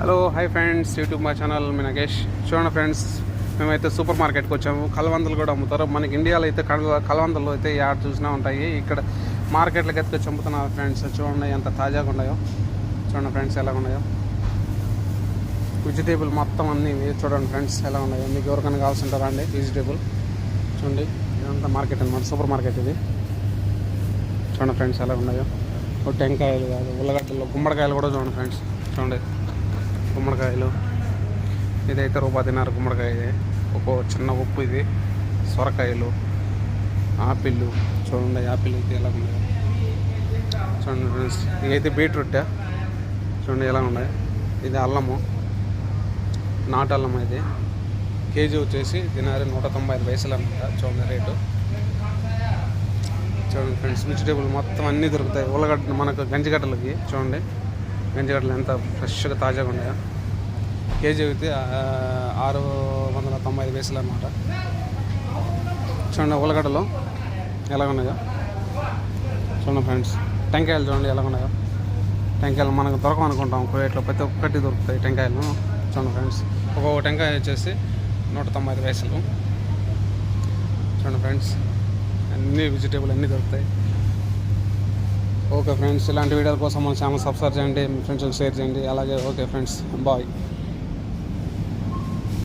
Hello hi friends, YouTube మా channel మీ నగేష్. చూడండి friends, మేమైతే సూపర్ మార్కెట్కి వచ్చాము. కలవందలు కూడా అమ్ముతారు. మనకి ఇండియాలో అయితే కలవందలు అయితే యాడ్ చూసినా ఉంటాయి. ఇక్కడ మార్కెట్లకి ఎత్తుకొచ్చి అమ్ముతున్నారు ఫ్రెండ్స్. చూడండి ఎంత తాజాగా ఉన్నాయో. చూడండి ఫ్రెండ్స్ ఎలా ఉన్నాయో. వెజిటేబుల్ మొత్తం అన్నీ చూడండి ఫ్రెండ్స్ ఎలా ఉన్నాయో. మీకు ఎవరికైనా కావాల్సి ఉంటారా అండి వెజిటేబుల్? చూడండి, ఇదంతా మార్కెట్ అనమాట, సూపర్ మార్కెట్ ఇది. చూడండి ఫ్రెండ్స్ ఎలా ఉన్నాయో. టెంకాయలు కాదు, ఉల్లగడ్డలు, గుమ్మడికాయలు కూడా చూడండి ఫ్రెండ్స్. చూడండి గుమ్మడికాయలు, ఇదైతే రూపాయి గుమ్మడికాయ. ఇది ఒక చిన్న ఉప్పు, ఇది సొరకాయలు, ఆపిల్. చూడండి యాపిల్ అయితే ఎలా ఉన్నాయి. చూడండి ఫ్రెండ్స్, ఇదైతే బీట్రూట్. చూడండి ఎలా ఉన్నాయి. ఇది అల్లము, నాటు అల్లం. ఇది కేజీ వచ్చేసి తినారి 195 పైసలు అనమాట. చూడండి రేటు. చూడండి ఫ్రెండ్స్, వెజిటేబుల్ మొత్తం అన్నీ దొరుకుతాయి. ఉల్లగడ్డ మనకు గంజిగడ్డలకి చూడండి, గంజిగడ్డలు ఎంత ఫ్రెష్గా తాజాగా ఉన్నాయో. కేజీ అయితే 695 పైసలు అనమాట. చూడండి ఉల్లగడ్డలు ఎలా ఉన్నాయో. చూడండి ఫ్రెండ్స్, టెంకాయలు చూడండి ఎలా ఉన్నాయో. టెంకాయలు మనకు దొరకమనుకుంటాం, కువైట్లో ప్రతి ఒక్కటి దొరుకుతాయి టెంకాయలు. చూడండి ఫ్రెండ్స్, ఒక్కొక్క టెంకాయ వచ్చేసి 195 పైసలు. చూడండి ఫ్రెండ్స్, అన్ని వెజిటేబుల్ అన్నీ దొరుకుతాయి. ఓకే ఫ్రెండ్స్, ఇలాంటి వీడియోల కోసం మన ఛానల్ సబ్స్క్రైబ్ చేయండి, మీ ఫ్రెండ్స్కి షేర్ చేయండి. అలాగే ఓకే ఫ్రెండ్స్, బాయ్.